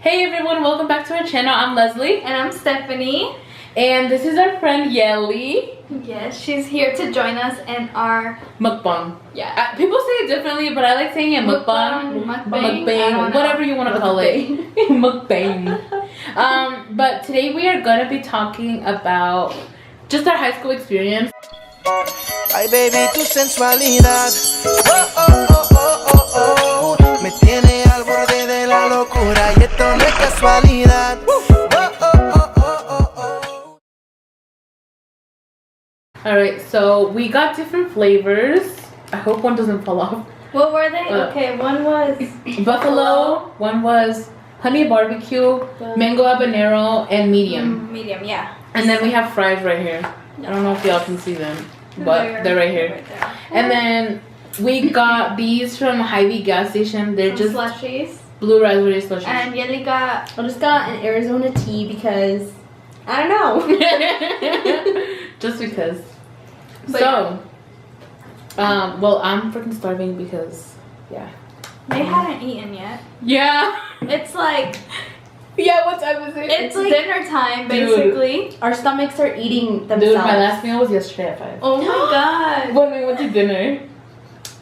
Hey everyone, welcome back to our channel. I'm Leslie. And I'm Stephanie. And this is our friend Yeli. Yes, she's here to join us in our mukbang. Yeah. People say it differently, but I like saying it mukbang, mukbang, whatever you want to call it. Mukbang. But today we are going to be talking about just our high school experience. Ay baby, tu sensualidad, oh, oh, oh, oh, oh, oh, me tiene al borde de la locura y esto no es casualidad. Oh, oh, oh, oh, oh, oh. Alright, so we got different flavors. I hope one doesn't fall off. What were they? Okay, one was buffalo, one was honey barbecue, mango habanero, and medium. Medium, yeah. And then we have fries right here. I don't know if y'all can see them, but they're right here. Right. And then we got these from Hy-Vee gas station. They're just slushies. Blue raspberry slushies. And Yeli got... I just got an Arizona tea because I don't know. Just because. But so, well, I'm freaking starving because, yeah. They hadn't eaten yet. Yeah. It's like... Yeah, what time is it? It's like dinner time, basically. Our stomachs are eating themselves. Dude, my last meal was yesterday at 5. Oh my god. When we went to dinner.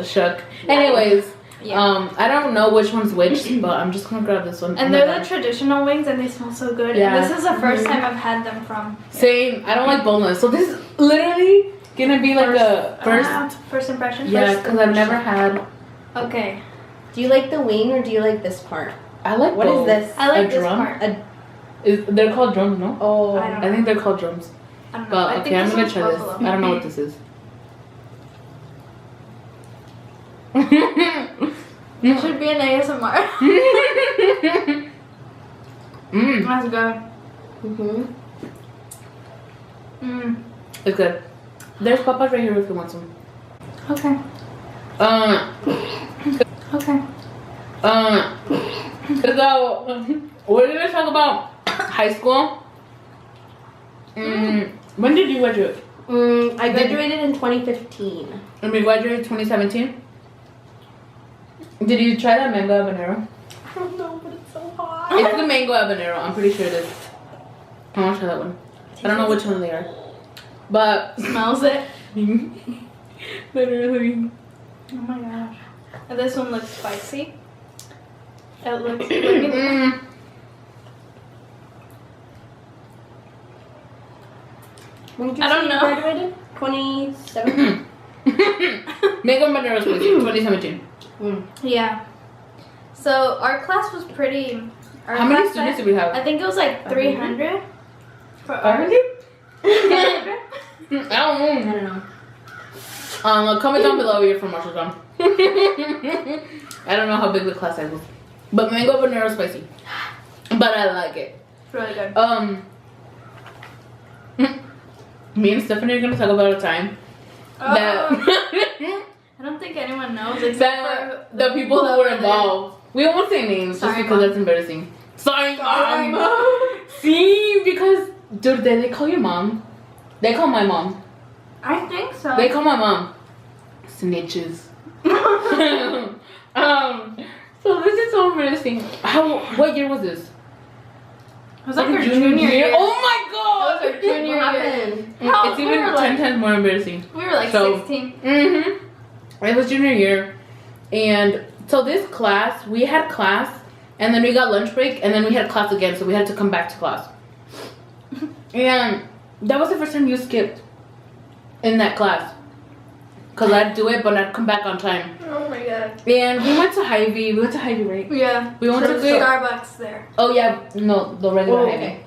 Shook. Anyways, yeah. I don't know which one's which, but I'm just gonna grab this one. And they're the traditional wings and they smell so good. Yeah. And this is the first time I've had them from. Same. I don't like boneless. So this is literally gonna be like a first impression? Yeah, because I've never had. Okay. Do you like the wing or do you like this part? I like What both. is this? I like A this drum? part. They're called drums, no? Oh. I don't I think they're called drums. I don't know. But I okay, think I'm this gonna one's try this. buffalo. I don't know what this is. It should be an ASMR. Mmm. That's good. Mhm. Mm. It's good. There's papas right here if you want some. Okay. Okay. So we're gonna talk about high school. When did you graduate? I graduated in 2015. And we graduated 2017. Did you try that mango habanero? I don't know, but it's so hot. It's the mango habanero. I'm pretty sure it is. I want to try that one. I don't know which one they are, but Smells it. literally. Oh my gosh. And this one looks spicy. It looks. When did you I don't say you know. graduated? 2017. Mango habanero was 2017. Yeah. So our class was pretty. How many students did we have? I think it was like 300. For 500? I don't I know. don't know. Comment down below if you're from Marshalltown. I don't know how big the class size was, but mango habanero is spicy, but I like it. It's really good. Me and Stephanie are gonna talk about a time that I don't think anyone knows except for the people who were involved. We won't say names Sorry, just because Mom. that's embarrassing. Sorry, Mom. See, because dude, they call your mom. They call my mom. I think so. They call my mom snitches. So this is so embarrassing. What year was this? It was like our junior year. Oh my god! It was our junior What year. happened? No, It's we even were 10 like, times more embarrassing. we were like So- 16. It was junior year, and so this class, we had class, and then we got lunch break, and then we had class again, so we had to come back to class. And that was the first time you skipped in that class, cause I'd do it, but I'd come back on time. Oh my god. And we went to Hy-Vee. We went to Hy-Vee, right? Yeah. We went to There's good. Starbucks there. Oh yeah, no, the regular Oh, Hy-Vee. okay.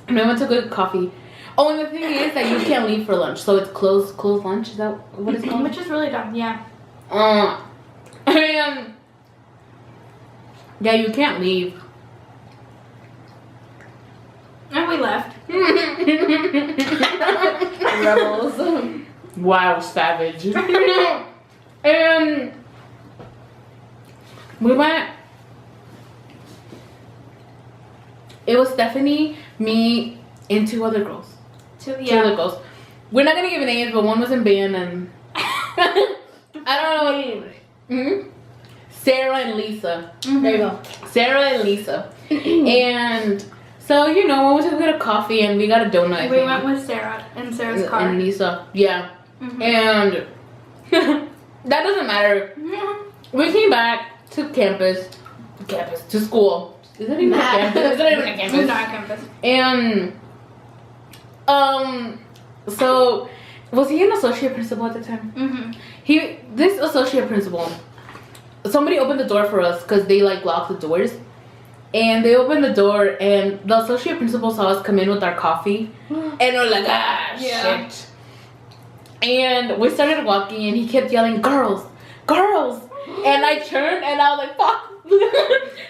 And we went to good coffee. Oh, and the thing is that you can't leave for lunch, so it's closed lunch. Is that what it's called? Which is really dumb, yeah. And yeah, you can't leave. And we left. Rebels. Wow, savage. And we went. It was Stephanie, me, and two other girls. Two other girls. We're not gonna give names, but one was in band and I don't know. Sarah and Lisa. There you go. Sarah and Lisa. And so, we went to get a coffee and we got a donut. I We think. went with Sarah in Sarah's car. And Lisa. Yeah. Mhm. And that doesn't matter. We came back to to school. Is it even a campus? Is it even a campus? It's not a campus. And so was he an associate principal at the time? Mm-hmm. This associate principal, somebody opened the door for us because they like locked the doors. And they opened the door and the associate principal saw us come in with our coffee. And we're like, Yeah. shit. And we started walking and he kept yelling, girls, girls. And I turned and I was like, fuck.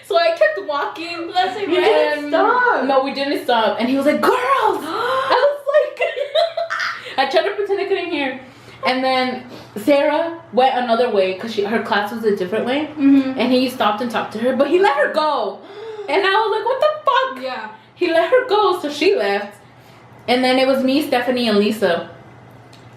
So I kept walking. Let's say we and stop. No, we didn't stop. And he was like, girls. I was like, I tried to pretend I couldn't hear. And then Sarah went another way because her class was a different way. Mm-hmm. And he stopped and talked to her, but he let her go. And I was like, what the fuck? Yeah. He let her go, so she left. And then it was me, Stephanie, and Lisa.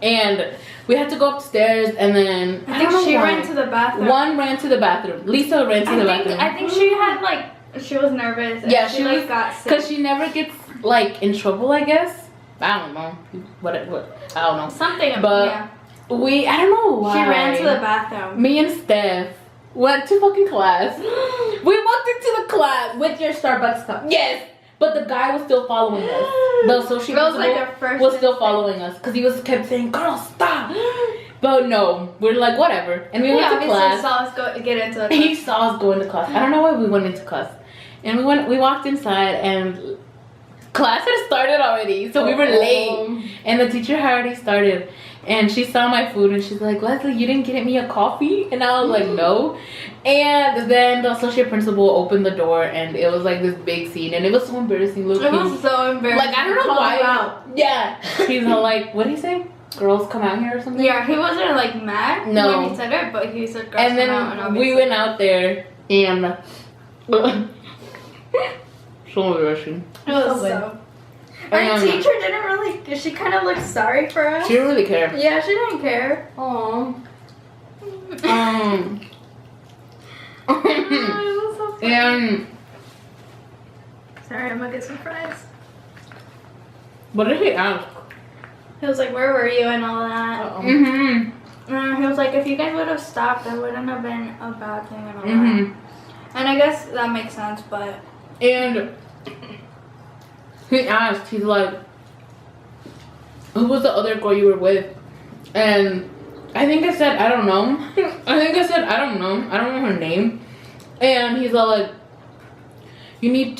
And we had to go upstairs, and then I think she ran to the bathroom. One ran to the bathroom. Lisa ran to the bathroom. I think she had she was nervous. And Yeah, she she was, got sick. because she never gets in trouble, I guess. I don't know. What I don't know. Something. But yeah. I don't know why. She ran to the bathroom. Me and Steph went to fucking class. We walked into the class. With your Starbucks cup. Yes, but the guy was still following us. The associate It was like principal a first was still instinct. following us because he kept saying, "Girl, stop!" But no, we're like whatever, and we went to class. Saw us get into the He class. saw us go into class. I don't know why we went into class, and we walked inside, and class had started already, so we were late, and the teacher had already started. And she saw my food and she's like, Leslie, you didn't get me a coffee? And I was like, no. And then the associate principal opened the door and it was like this big scene and it was so embarrassing. Look, It was so embarrassing. like, I don't know Call why. her out. Yeah. He's all like, what did he say? Girls come out here or something? Yeah, he wasn't like mad No. when he said it, but he said girls And come out, then and we went out there and so embarrassing. It was So so. Our And teacher didn't really. She kind of looked sorry for us. she didn't really care. Yeah, she didn't care. Aww. It was so funny. And Sorry, I'm gonna get some fries. what did he ask? He was like, "Where were you?" and all that. Mm-hmm. He was like, "If you guys would have stopped, that wouldn't have been a bad thing and all Mm-hmm. that." And I guess that makes sense, but And he asked, he's like, who was the other girl you were with? And I think I said, I don't know. I don't know. I don't know her name. And he's all like, you need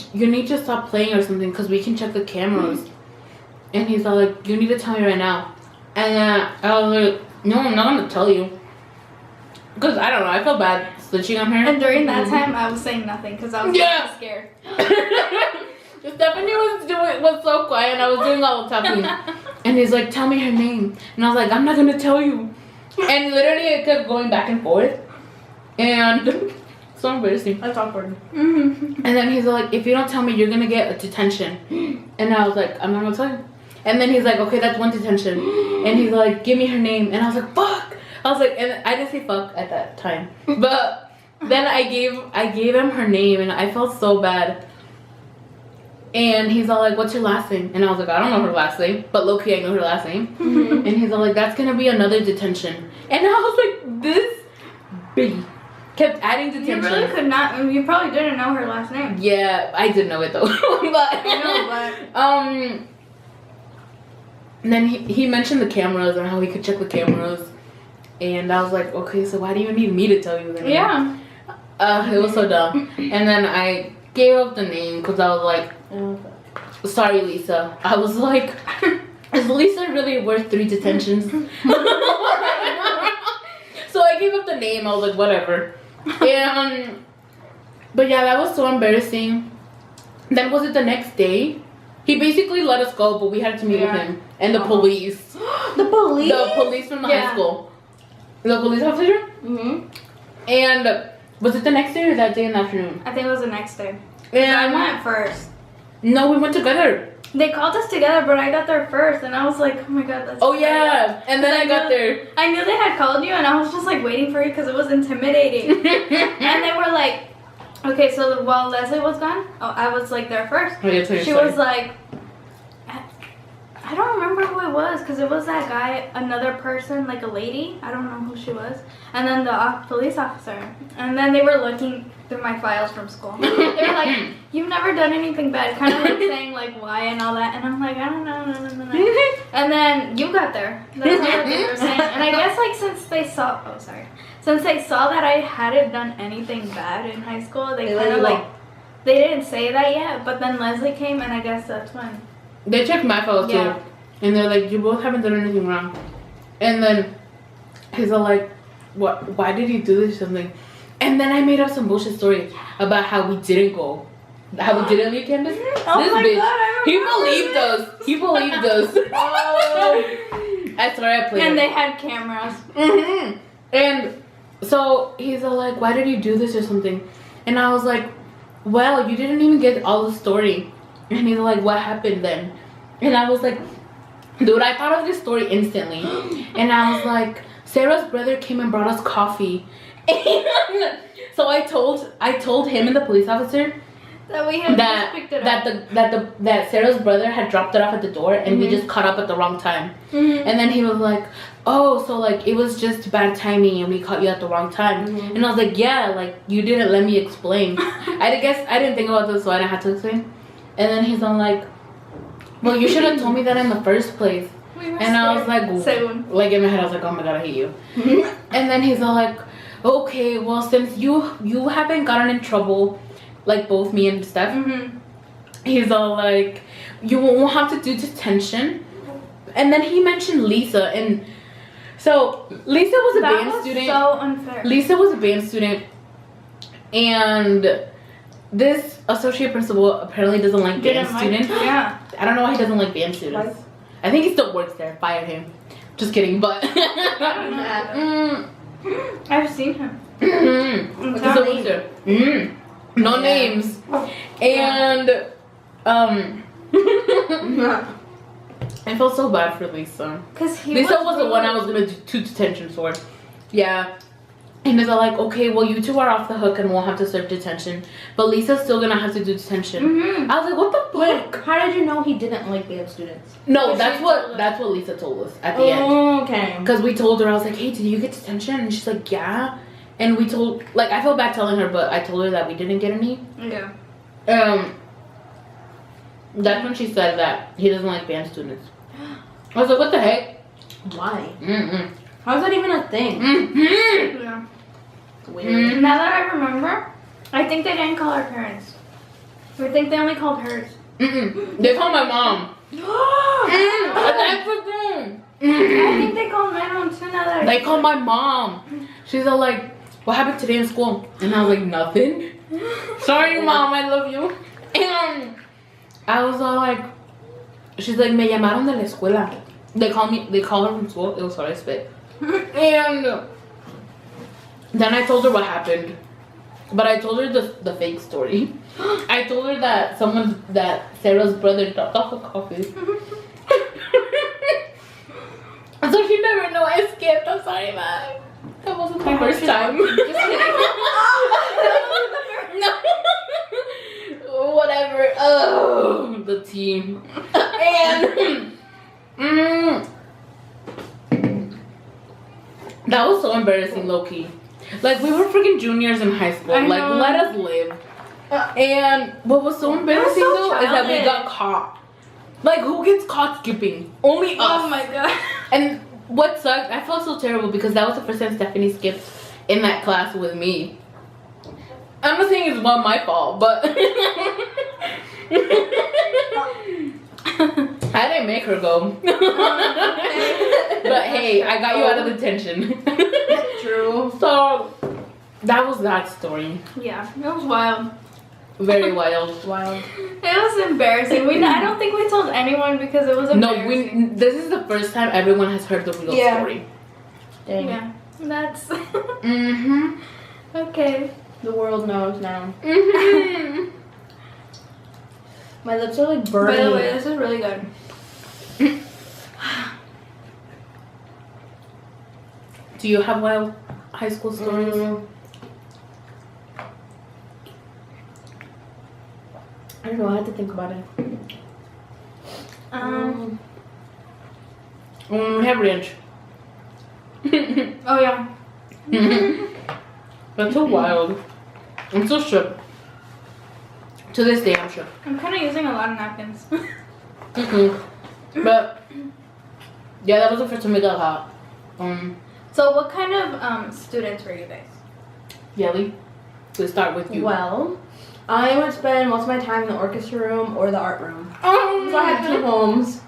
to stop playing or something because we can check the cameras. And he's all like, you need to tell me right now. And I was like, no, I'm not going to tell you. Because I don't know, I felt bad snitching on her. and during that time, I was saying nothing because I was Yeah. so scared. Stephanie was so quiet and I was doing all the talking. And he's like, tell me her name. And I was like, I'm not gonna tell you. And literally it kept going back and forth. And so embarrassing. That's awkward. Mm-hmm. And then he's like, if you don't tell me, you're gonna get a detention. And I was like, I'm not gonna tell you. And then he's like, okay, that's one detention. And he's like, give me her name. And I was like, fuck. I was like, and I didn't say fuck at that time. But then I gave him her name and I felt so bad. And he's all like, what's your last name? And I was like, I don't know her last name. But low-key, I know her last name. And he's all like, that's going to be another detention. And I was like, this biggie kept adding You detention. really could not. You probably didn't know her last name. Yeah, I did know it though. But, and then he mentioned the cameras and how he could check the cameras. And I was like, okay, so why do you need me to tell you the name? Yeah. It was so dumb. And then I gave up the name because I was like, sorry, Lisa. I was like, is Lisa really worth 3 detentions? So I gave up the name. I was like, whatever. And, but yeah, that was so embarrassing. Then was it the next day? He basically let us go, but we had to meet with him. And the police. The police? The police from the high Yeah. school. The police officer? Mm-hmm. And was it the next day or that day in the afternoon? I think it was the next day. And I went first. No, we went together. They called us together, but I got there first, and I was like, oh my god, that's. Oh yeah, and then I got there. I knew they had called you, and I was just like waiting for you because it was intimidating. And they were like, Okay, so while Leslie was gone, I was like there first. Oh, yeah, tell your She story. was like, I don't remember who it was because it was that guy, another person, like a lady. I don't know who she was. And then the police officer. And then they were looking through my files from school. They were like, you've never done anything bad. Kind of like saying like why and all that. And I'm like, I don't know. And then you got there. That's all that they were saying. And I guess like since they saw that I hadn't done anything bad in high school, they kind of like, they didn't say that yet. But then Leslie came and I guess that's when. They checked my files Yeah. too. And they're like, you both haven't done anything wrong. And then he's all like, what? Why did you do this or something? And then I made up some bullshit story about how we didn't go. How we didn't leave campus. Oh This my bitch, God, I he remember. believed us. He believed us. I swear I played And it. they had cameras. Mm-hmm. And so he's all like, why did you do this or something? And I was like, well, you didn't even get all the story. And he's like, what happened then? And I was like, dude, I thought of this story instantly. And I was like, Sarah's brother came and brought us coffee. And so I told him and the police officer That we had just picked it up. that Sarah's brother had dropped it off at the door and we just caught up at the wrong time. Mm-hmm. And then he was like, oh, so like it was just bad timing and we caught you at the wrong time. And I was like, yeah, like you didn't let me explain. I guess I didn't think about this, so I didn't have to explain. And then he's on like, well, you should have told me that in the first place. We were And I was scared. like, Según. like in my head I was like, oh my god, I hate you. And then he's all like, okay, well since you haven't gotten in trouble, like both me and Steph, Mm-hmm. he's all like, you won't have to do detention. And then he mentioned Lisa, and so Lisa was a That band was student. so unfair. Lisa was a band student, and this associate principal apparently doesn't like band students. Yeah. I don't know why he doesn't like band students. I think he still works there. Fire him. Just kidding, but mm, I've seen him. he's a loser. No names. And I felt so bad for Lisa. Cause he Lisa was the one I was gonna do detention for. Yeah. And they're like, okay, well you two are off the hook and we'll have to serve detention. But Lisa's still gonna have to do detention. Mm-hmm. I was like, what the fuck? How did you know he didn't like band students? No, But that's she what told us. that's what Lisa told us at the end. Okay. Because we told her, I was like, hey, did you get detention? And she's like, yeah. And we told, like, I felt bad telling her, but I told her that we didn't get any. Yeah. That's when she said that he doesn't like band students. I was like, what the heck? Why? Mm-mm. How's that even a thing? Mm-hmm. Yeah. Weird. Now that I remember, I think they didn't call our parents. I think they only called hers. Mm-mm. They called my mom. I forgot. I think they called my mom too. Now that I They called my mom. She's all like, what happened today in school? And I was like, nothing. Sorry, mom, I love you. And I was all like, she's like, me llamaron de la escuela. They call her from school. It was sorry, I spit. And then I told her what happened. But I told her the fake story. I told her that Sarah's brother dropped off a coffee. So she never know I skipped. I'm sorry, man. That wasn't my first time. No. Whatever. Oh, the team. And that was so embarrassing, low key. Like we were freaking juniors in high school. I Like know. let us live. And what was so embarrassing so though is that we childish. got caught. Like who gets caught skipping? Only us. Oh my god. And what sucked, I felt so terrible because that was the first time Stephanie skipped in that class with me. I'm not saying it's not my fault, but I didn't make her go. But hey, I got you out of detention. True. So that was that story. Yeah, it was wild. Very wild. Wild. It was embarrassing. I don't think we told anyone because it was No, embarrassing. this is the first time everyone has heard the real Yeah. story. Dang. Yeah, that's Mm-hmm. okay. The world knows now. Mm-hmm. My lips are like By burning. the way, this is really good. Do you have wild high school stories? I don't know. I had to think about it. We have ranch. Oh yeah. That's so wild. I'm so shook. To this day, I'm shook. I'm kind of using a lot of napkins. But yeah, that was the first time we got hot. So what kind of students were you guys? Yelly. To start with you. Well, I would spend most of my time in the orchestra room or the art room. Oh, So I had two homes.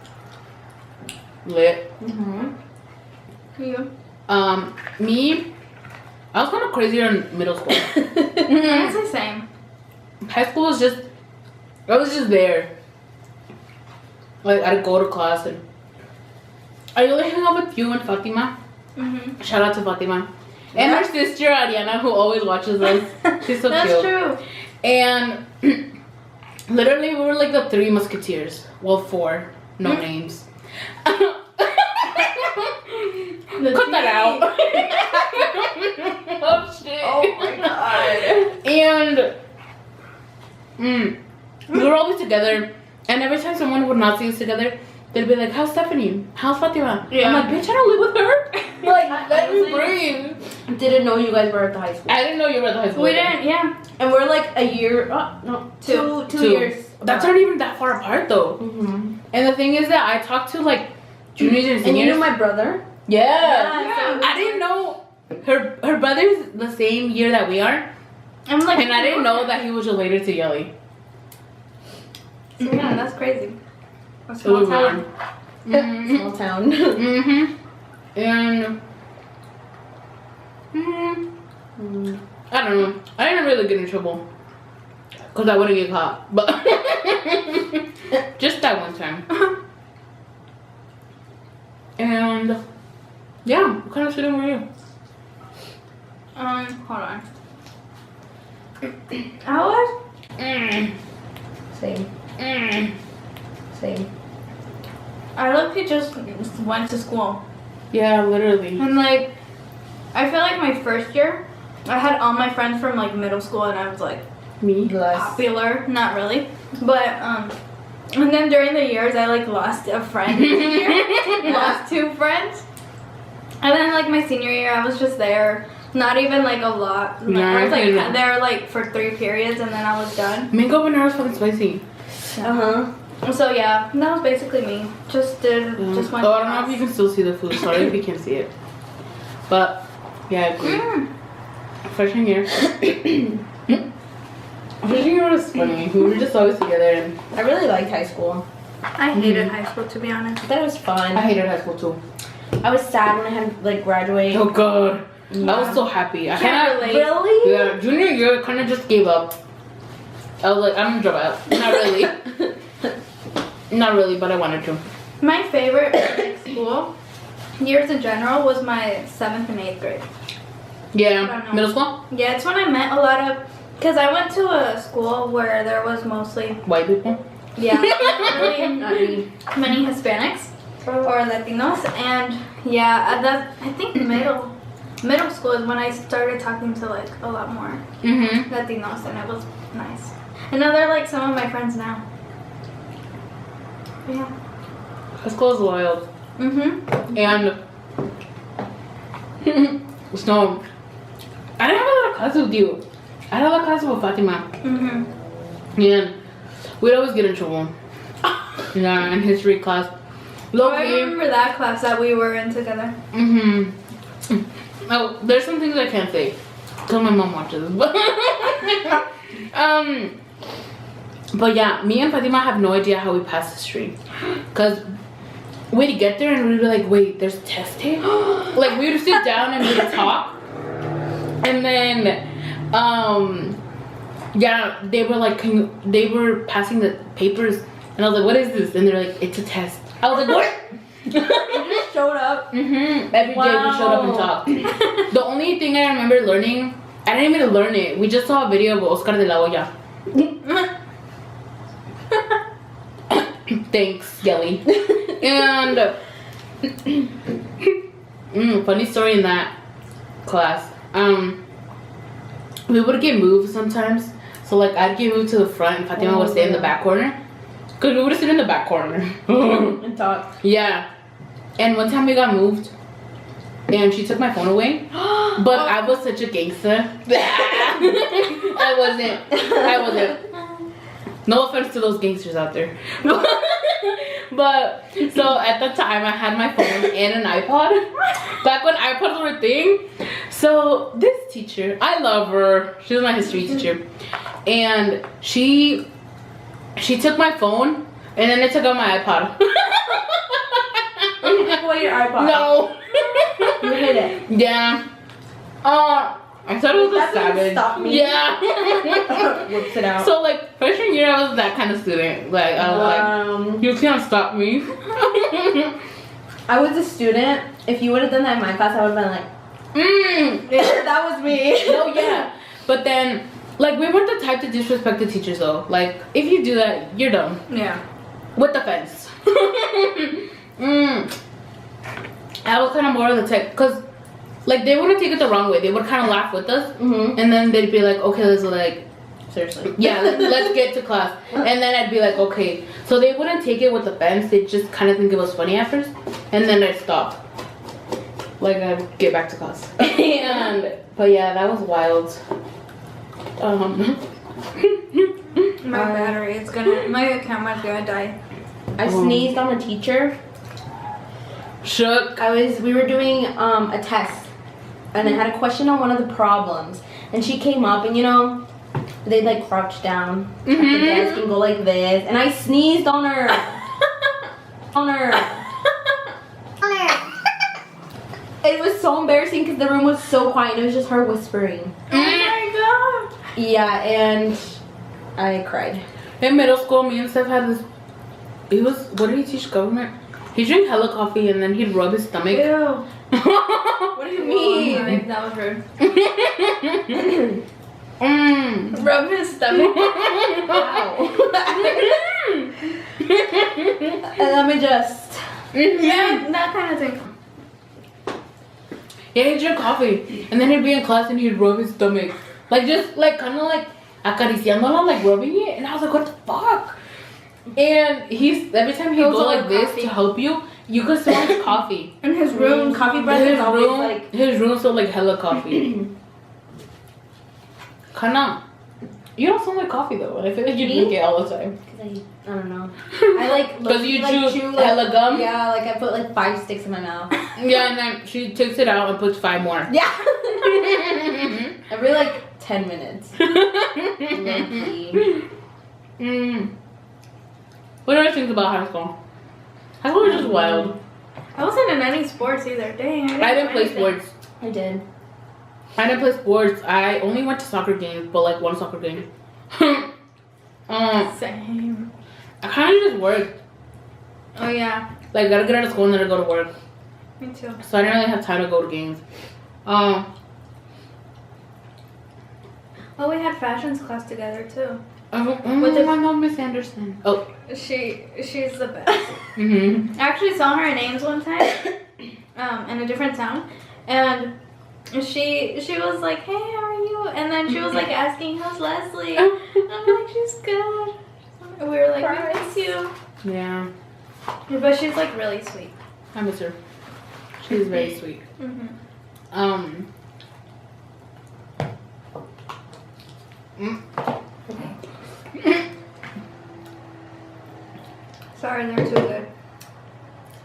lit. You? Me, I was kind of crazier in middle school. It's the same. High school was just, I was just there. Like, I'd go to class and I really hang out with you and Fatima. Shout out to Fatima. And her sister Ariana, who always watches us. She's so That's cute. true. And literally, we were like the 3 musketeers. Well, 4. No names. Cut that out. Oh, shit. Oh my god. And we were always together. And every time someone would not see us together, they'd be like, how's Stephanie? How's Fatima? Yeah. I'm like, bitch, I don't live with her. Like, let me honestly, breathe. Didn't know you guys were at the high school. I didn't know you were at the high school. We again. didn't, yeah. And we're like a year, no, two Two. years. That's not even that far apart, though. Mm-hmm. And the thing is that I talked to like juniors and And seniors. you knew my brother? Yeah. Yeah. I didn't know her brother's the same year that we are, I'm like, and I didn't know that he was related to Yelly. So, yeah, that's crazy. A So small we town. won. Small town. And I don't know. I didn't really get in trouble because I wouldn't get caught, but just that one time. And yeah, what kind of student were you? Hold on. I was Same. Same. I literally just went to school. Yeah, literally. And like, I feel like my first year, I had all my friends from like middle school and I was like Me? Bless. popular. Not really. But, and then during the years, I like lost a friend. Lost 2 friends. And then like my senior year, I was just there. Not even like a lot. Like, Yeah, I was I like know. there like for 3 periods and then I was done. Mango banana is fucking spicy. Uh-huh. So yeah, that was basically me. Just went Oh, to I don't know if you can still see the food. Sorry if you can't see it. But yeah, I agree. Freshman year. Freshman year was funny. We were just always together, and I really liked high school. I hated high school, to be honest. I thought it was fun. I hated high school too. I was sad when I had to like graduate. Oh god, I was so happy. I Can't cannot relate. Really? Yeah, junior year, I kind of just gave up. I was like, I'm gonna drop out. Not really. Not really, but I wanted to. My favorite like, school years in general was my 7th and 8th grade. I Yeah, don't know. middle school, Yeah, it's when I met a lot of, because I went to a school where there was mostly, white people. yeah, not really Not me. many Hispanics or Latinos, and yeah, I think middle school is when I started talking to like a lot more Mhm. Latinos, and it was nice. And now they're like some of my friends now. Yeah. High school is wild. Mhm. And so I didn't have a lot of classes with you. I had a lot of classes with Fatima. Mhm. And we'd always get in trouble. Yeah, in history class. Low I key. remember that class that we were in together. Oh, there's some things I can't say. Because my mom watches. But yeah, me and Fatima have no idea how we passed history. Because we'd get there and we'd be like, wait, there's a test here? Like, we would sit down and we'd talk. And then, yeah, they were like, they were passing the papers. And I was like, what is this? And they're like, it's a test. I was like, what? You just showed up. Every day we showed up and talked. The only thing I remember learning, I didn't even learn it. We just saw a video of Oscar de la Hoya. Thanks, Yelly. And funny story in that class. We would get moved sometimes. So like I'd get moved to the front and Fatima would stay in the back corner. Cause we would sit in the back corner. And talk. Yeah. And one time we got moved and she took my phone away. But I was such a gangster. I wasn't. No offense to those gangsters out there. But so at the time I had my phone and an iPod. Back when iPods were a thing. So this teacher, I love her. She was my history teacher. And she took my phone and then they took out my iPod. You took away your iPod. No. You hid it. Yeah. I thought it was That a doesn't savage. stop me. Yeah. Whips it out. So like freshman year, I was that kind of student. Like I was like, you can't stop me. I was a student. If you would have done that in my class, I would have been like, that was me. No, yeah. But then, like we weren't the type to disrespect the teachers though. Like if you do that, you're dumb. Yeah. With the fence. I was kind of more of the type, cause like they wouldn't take it the wrong way. They would kind of laugh with us, Mm-hmm. and then they'd be like, okay, let's like. Seriously. Yeah, let's get to class. And then I'd be like, okay. So they wouldn't take it with offense. They'd just kind of think it was funny at first. And then I'd stop. Like, I'd get back to class. But yeah, that was wild. My battery is gonna. My camera's gonna die. I sneezed on a teacher. Shook. We were doing a test, and I had a question on one of the problems, and she came up, and you know, they'd like crouch down at the desk and go like this, and I sneezed on her. on her. It was so embarrassing because the room was so quiet. And it was just her whispering. Oh my god. Yeah, and I cried. In middle school, me and Steph had this. What did he teach government? He drank hella coffee and then he'd rub his stomach. Ew. What do you mean? That was rude. Rub his stomach. And let me just. Yeah, that kind of thing. Yeah, he'd drink coffee and then he'd be in class and he'd rub his stomach. Like just like kind of like acariciándola, like rubbing it. And I was like, what the fuck? And every time he'd go like this to help you, you could smell his coffee. In his room, Coffee breath is always like. His room smelled like hella coffee. Kinda. You don't smell like coffee though. I feel like you drink it all the time. I don't know. I like. Because you like, chew like, hella gum? Yeah, like I put like 5 sticks in my mouth. Yeah, and then she takes it out and puts 5 more. Yeah. Every like 10 minutes. Low-key. What do I think about high school? High school was just wild. I wasn't in any sports either. Dang. I didn't play anything. sports. I did. I didn't play sports. I only went to soccer games, but like one soccer game. Same. I kind of just worked. Oh yeah. Like, gotta get out of school and then I go to work. Me too. So I didn't really have time to go to games. Oh, we had fashions class together too. With my mom, Miss Anderson. Oh. She's the best. Mhm. I actually saw her in Ames one time, in a different town, and she was like, "Hey, how are you?" And then she was like asking, "How's Leslie?" I'm like, "She's good." We were like, "We miss you," Yeah. but she's like really sweet. I miss her. She's very sweet. Mhm. Sorry, they're too good.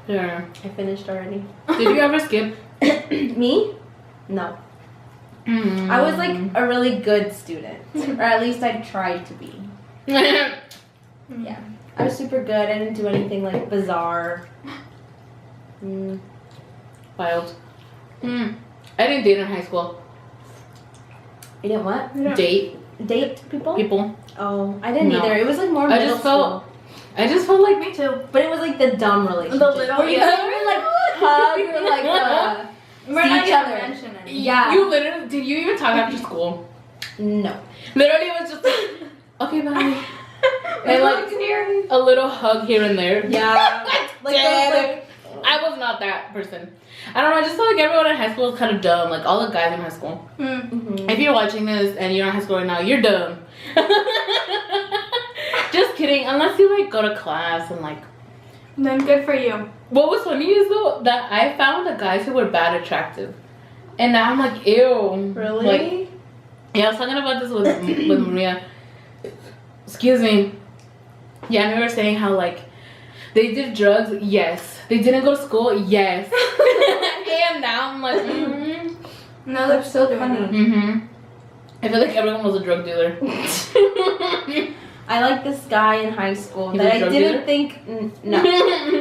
Yeah. I finished already. Did you ever skip? Me? No. I was like a really good student. Or at least I tried to be. Yeah. I was super good. I didn't do anything like bizarre. Wild. I didn't date in high school. You didn't what? Yeah. Date Date people? people. Oh, I didn't No. either. It was like more I middle just felt- school. I just felt like Me too. But it was like the dumb relationship. The little- Where you yeah. never like hug or like We're see not each gonna other. mention it. Yeah. you literally did you even talk after school? No. Literally it was just like, okay, bye. And like here. a little hug here and there. Yeah. Like Dead. those, like I was not that person. I don't know. I just feel like everyone in high school is kind of dumb. Like all the guys in high school. Mm. If you're watching this and you're in high school right now, you're dumb. Just kidding. Unless you like go to class and like. Then good for you. What was funny is though that I found the guys who were bad attractive, and now I'm like, ew. Really? Like, yeah, I was talking about this with Maria. Excuse me. Yeah, and we were saying how like they did drugs. Yes. They didn't go to school. Yes. And now I'm like, No, they're still doing funny. it. I feel like everyone was a drug dealer. I like this guy in high school He that was a I drug didn't dealer? think no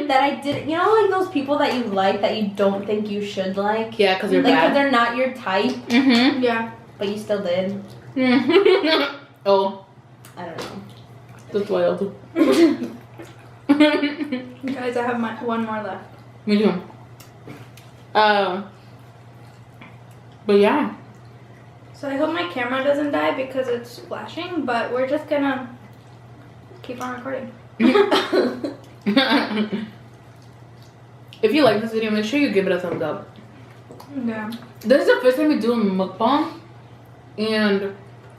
that I did. You know, like those people that you like that you don't think you should like. Yeah, because they're Like, 'cause bad. they're not your type, Mm-hmm. Yeah. but you still did. Oh, I don't know. that's wild. Guys, I have one more left. Me too. But yeah. So I hope my camera doesn't die because it's flashing, but we're just gonna keep on recording. If you like this video, make sure you give it a thumbs up. Yeah. This is the first time we do a mukbang, and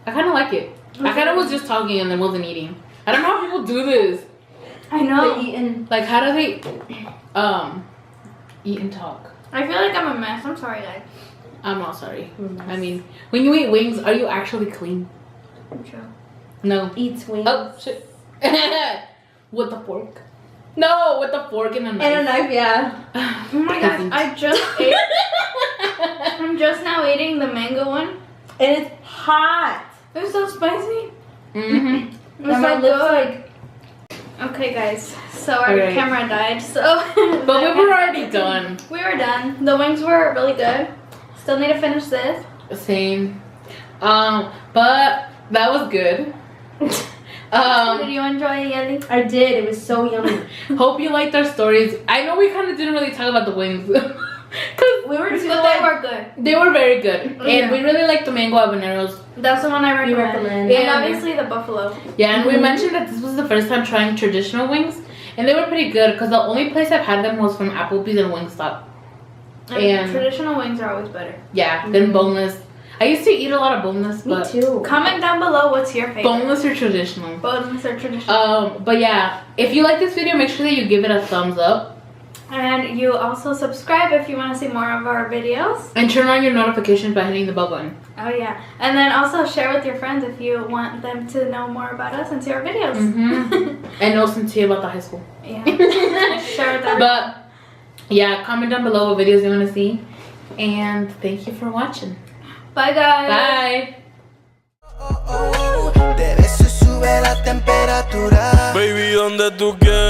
I kind of like it. I kind of was just talking and then wasn't eating. I don't know how people do this. I know. But eating. Like, how do they eat and talk? I feel like I'm a mess. I'm sorry, guys. I'm not sorry. I mean, when you eat wings, are you actually clean? I'm sure. No. Eats wings. Oh shit. With the fork. No, with the fork and a knife. And a knife, yeah. Oh my gosh, I just ate. I'm just now eating the mango one. And it's hot. It was so spicy. Mm-hmm. It was And my so lips good. like. Okay, guys. So our Alright. camera died. So. But we were already done. We were done. The wings were really good. Still need to finish this. Same. But that was good. Did you enjoy it, Yeli? I did. It was so yummy. Hope you liked our stories. I know we kind of didn't really talk about the wings. Because We were too But they were good. they were very good. Yeah. And we really liked the mango habaneros. That's the one I recommend. recommend. And Yeah. obviously the buffalo. Yeah, and we mentioned that this was the first time trying traditional wings. And they were pretty good because the only place I've had them was from Applebee's and Wingstop. And- Traditional wings are always better. Yeah, then boneless. I used to eat a lot of boneless, Me but too. Comment down below what's your favorite. boneless or traditional. Boneless or traditional. But yeah, if you like this video, make sure that you give it a thumbs up. And you also subscribe if you want to see more of our videos. And turn on your notifications by hitting the bell button. Oh yeah. And then also share with your friends if you want them to know more about us and see our videos. Mm-hmm. And listen to you about the high school. Yeah. Share with everyone. But yeah, comment down below what videos you want to see. And thank you for watching. Bye guys. Bye. De beso sube la temperatura. Baby, donde tú quieras.